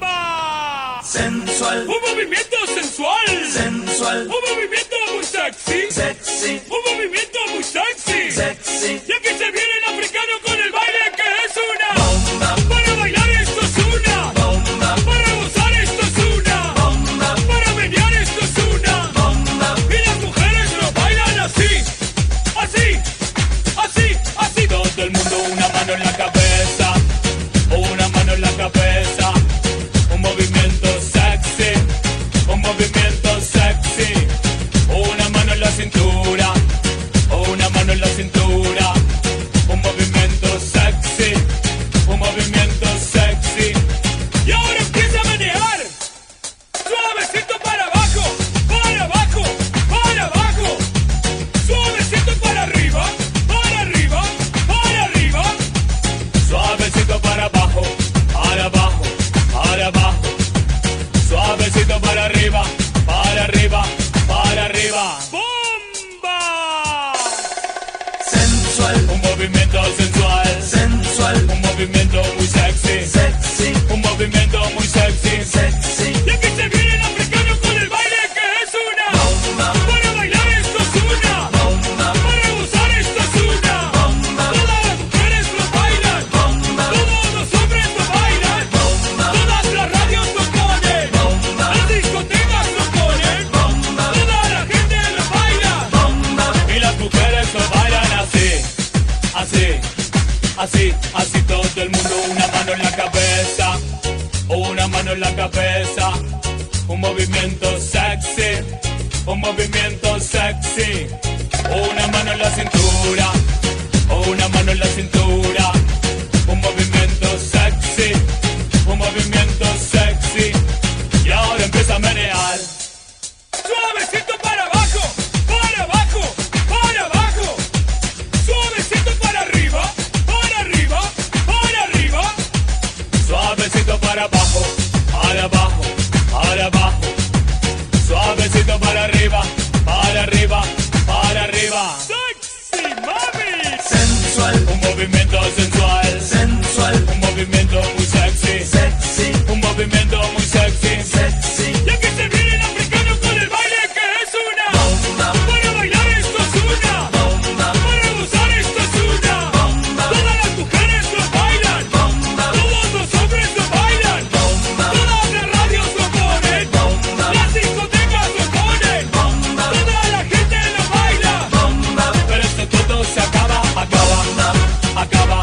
¡Bomba! Sensual, Un movimiento sensual. sensual, Un movimiento muy sexy. sexy, Un movimiento muy sexy. sexy. Y aquí se viene el africano con el baile que es una Bomba, Para bailar esto es una bomba, Para gozar esto es una bomba, Para menear esto es una bomba. Y las mujeres lo bailan así. Así, así, así. Todo el mundo una mano en la cabeza. Una mano en la cabeza. Un movimiento sexy. Un movimiento sexy. Una mano en la cintura. Una mano en la cintura. Un movimiento sexy. Un movimiento sexy. Y ahora empieza a menear. Suavecito para abajo. Para abajo. Para abajo. Suavecito para arriba. Para arriba. Para arriba. Suavecito para abajo. Para abajo. Para abajo. Suavecito para arriba. Para arriba. Para arriba. ¡Bomba! Sensual, Un movimiento sensual. sensual, Un movimiento muy sexy. sexy, Un movimiento muy sexy. sexy. Y aquí se viene el africano con el baile que es una Bomba, Para bailar esto es una bomba, Para gozar esto es una bomba, Todas las mujeres lo bailan. bomba, Todos los hombres lo bailan. bomba, Todas las radios lo ponen. bomba, Las discotecas lo ponen. bomba, Toda la gente lo baila. bomba. Y las mujeres lo bailan así. Así, así, así. Todo el mundo una mano en la cabeza. Una mano en la cabeza. Un movimiento sexy. Un movimiento sexy. Una mano en la cintura. Una mano en la cintura. Un movimiento sexy. Un movimiento sexy. Y ahora empieza a menear. Suavecito para abajo. Para abajo. Para abajo. Suavecito para arriba. Para arriba. Para arriba. Suavecito para abajo. Para abajo. Para abajo. Suavecito para arriba. Para arriba. Para arriba. Sexy mami. Sensual, Un movimiento sensual. sensual, Un movimiento muy sexy. sexy, Un movimiento muy sexy. sexy. Y aquí se viene el africano con el baile que es una Bomba, Para bailar esto es una bomba, Para gozar esto es una bomba, Todas las mujeres lo bailan. bomba, Todos los hombres lo bailan. bomba, Todas las radios lo ponen. bomba, Las discotecas lo ponen. bomba, Toda la gente lo baila. bomba, Pero esto todo se acaba, acaba, acaba,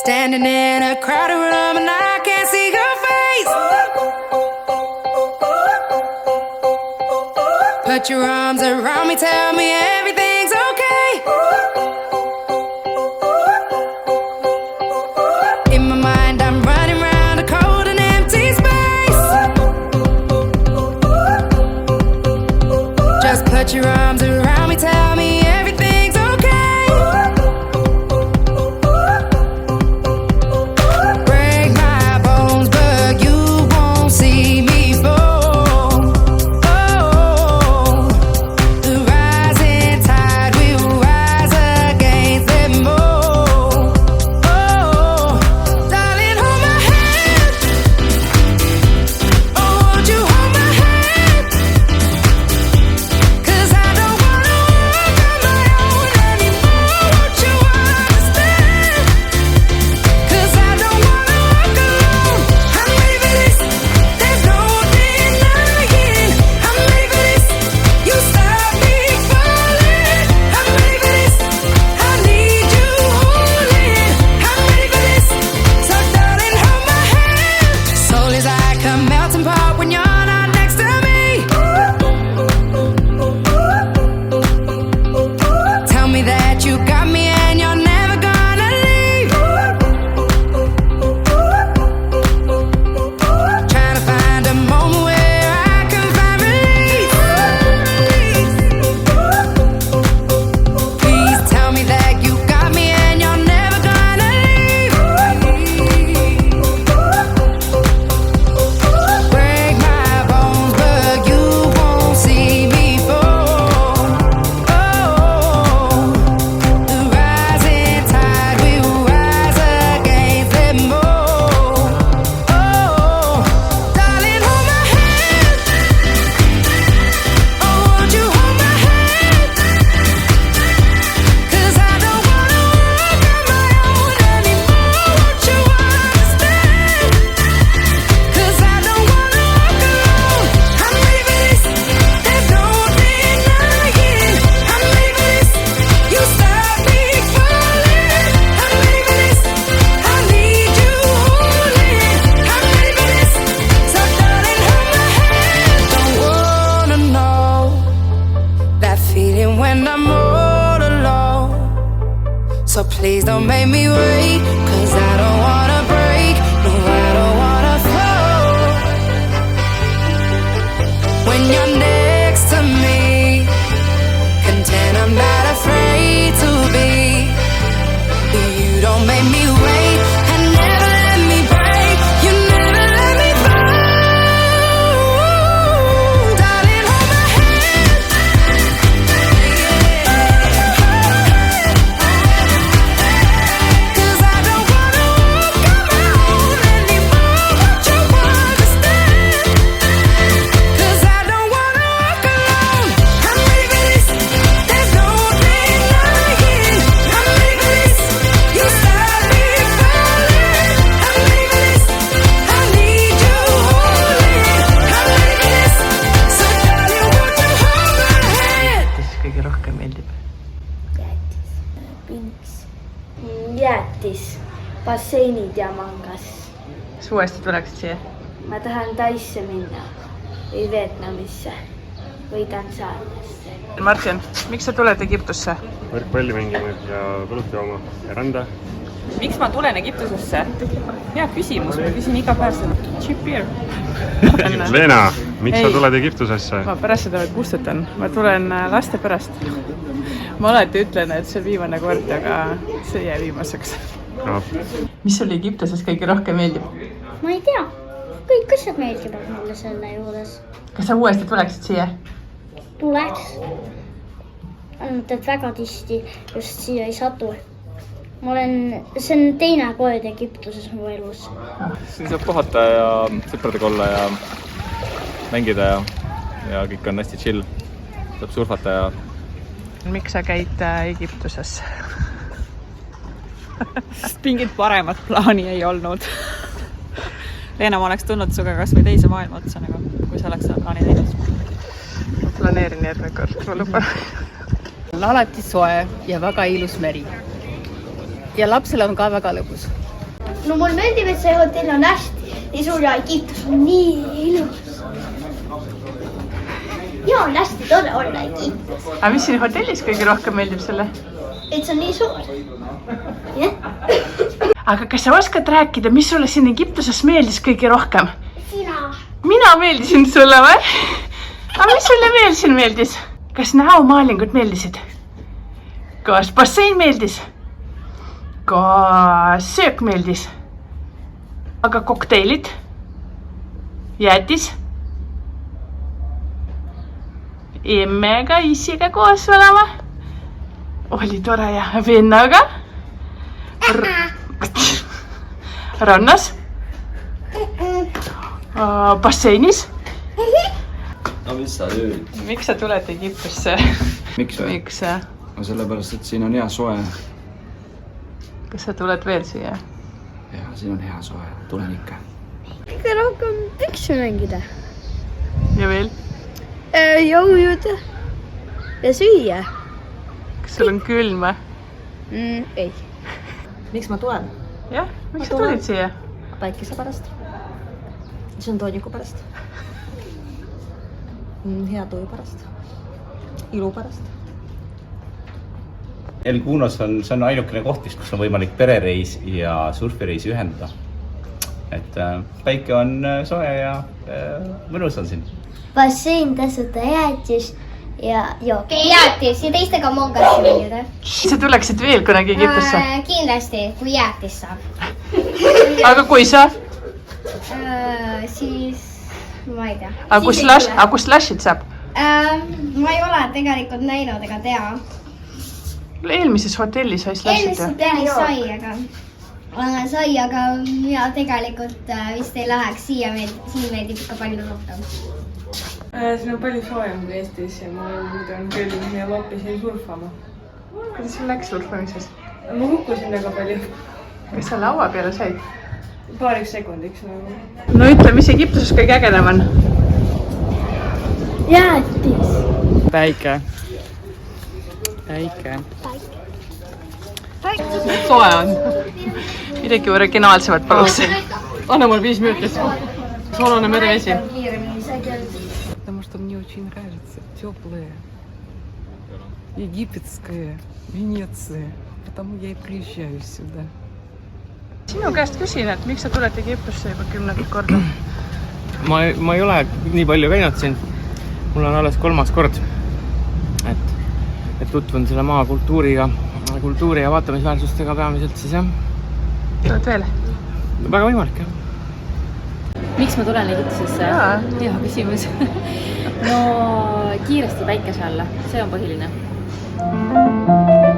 standing in a crowded room and I can't see your face. Put your arms around me, tell me everything's okay. In my mind I'm running round a cold and empty space. Just put your arms around me, tell me everything's okay. Break my bones, but you won't see me fall. Oh, the rising tide will rise against them all. Oh, darling, hold my hand. Oh, won't you hold my hand? 'Cause I don't wanna walk on my own anymore. Won't you understand? 'Cause I don't wanna walk alone. I'm ready for this. There's no denying. I'm ready for this. You stop me falling. I'm ready for this. I need you holding. I'm ready for this. So darling, hold my hand. Soul is like a melting pot when you're not next to me. Tell me that you got me and you're never gonna leave. Trying to find a moment where I can find relief. Please tell me that you got me and you're never gonna leave. Break my bones, but you won't see me fall. Oh, the rising tide will rise against them all. Oh, darling, hold my hand. Oh, won't you hold my hand? 'Cause I don't wanna walk on my own anymore. Won't you understand? 'Cause I don't wanna walk alone. I'm ready for this. There's no denying. I'm ready for this. You stop me falling. I'm ready for this. I need you holding. I'm ready for this. So darling, hold my hand. Don't wanna know that feeling when I'm all alone. So please don't make me wait, 'cause I don't wanna break. No, I don't wanna fall. When you're next to me, content I'm not afraid to be. You don't make me wait and never let me break. You never let me fall. Darling, hold my hand. 'Cause I don't wanna walk on my own anymore. Won't you understand? 'Cause I don't wanna walk alone. I'm ready for this. There's no denying. I'm ready for this. You stop me falling. I'm ready for this. I need you holding. I'm ready for this. So darling, won't you hold my hand? Mis kõige rohkem meeldib? Pinks. Jäätis, basseinid ja mangas. Kas uuesti tuleksid siia? Ma tahan Taisse minna või Vietnamisse või Tansaaniasse. Martin, miks sa tuled Egiptusse? võrkpalli mängima ja võlut jooma ja rända. Miks ma tulen Egiptusesse? Hea küsimus, ma küsin iga päev seda. Cheap beer. Leena, miks Ei. sa tuled Egiptusesse? Ma pärast seda veel kustutan. Ma tulen laste pärast. Ma alati ütlen, et see viimane kord, aga see jäi viimaseks. No, Mis sulle Egiptuses kõige rohkem meeldib? Ma ei tea, kõik asjad meeldivad mulle selle juures. Kas sa uuesti tuleksid siia? Tuleks. Ainult, et väga tihti just siia ei satu. See on teine kord Egiptuses mu elus. Siin saab puhata ja sõpradega olla ja mängida ja kõik on hästi chill. Saab surfata ja... Miks sa käid Egiptuses? Mingit paremat plaani ei olnud. Leena, ma oleks tulnud suga kas või teise maailma otsa, nagu, kui sa oleks seda plaani teinud. Ma planeerin järgmine kord, ma luban. On alati soe ja väga ilus meri. Ja lapsel on ka väga lõbus. no mulle meeldib, et see hotell on hästi nii suur ja Egiptus on nii ilus. Ja on hästi tore olla Egiptus. aga mis siin hotellis kõige rohkem meeldib sulle? Et see on nii suur. Jah. aga kas sa oskad rääkida, mis sulle siin Egiptuses meeldis kõige rohkem? Sina. Mina meeldisin sulle või? aga mis sulle veel siin meeldis? kas näomaalingud meeldisid? kas bassein meeldis? kas söök meeldis? aga kokteilid? jäätis? emmega, isiga koos olema? oli tore ja vennaga? rannas? basseinis? no mis sa nüüd? miks sa tuled Egiptusse? Miks või? miks? no sellepärast, et siin on hea soe. kas sa tuled veel siia? ja siin on hea soe, tulen ikka. Kõige rohkem pükse mängida. ja veel? Jõujuda. Ja süüa. kas sul on külm või? Ei. Miks ma tulen? jah, miks sa tulid siia? Päikese pärast. See on tooniku pärast. Hea tuju pärast. Ilu pärast. El Cunos on, see on ainukene koht, kus on võimalik perereis ja surfireisi ühendada. Et päike on soe ja mõnus on siin. Bassein, tasuta jäätis ja jook. Jäätis ja teistega mongassi mängida. sa tuleksid veel kunagi Egiptusse? Kindlasti, kui jäätis saab. aga kui sa? Siis ma ei tea. aga kus slash'id saab? Ma ei ole tegelikult näinud ega tea. eelmises hotellis sai slash'id ju? sai, aga ja tegelikult vist ei läheks siia, siin meeldib ikka palju rohkem. siin on palju soojem kui Eestis ja ma on küll ja ma õppisin surfama. kuidas sul läks surfamises? ma hukkusin väga palju. kas sa laua peale said? paariks sekundiks nagu. no ütle, mis Egiptuses kõige ägedam on? Jäätis. päike. päike. soe on. midagi originaalsemat paluks. anna mul 5 minutit. soolane merevesi. Потому что мне очень нравится теплое, египетское, Венеция. Потому я и приезжаю сюда. sinu käest küsin, et miks sa tuled Egiptusse juba 10. korda? ma ei ole nii palju käinud siin. mul on alles 3. kord. et tutvun selle maa kultuuri ja vaatamisväärsustega peamiselt siis jah. tuled veel? väga võimalik jah. Miks ma tulen Egiptusesse? Hea küsimus. no kiiresti päikese alla, see on põhiline.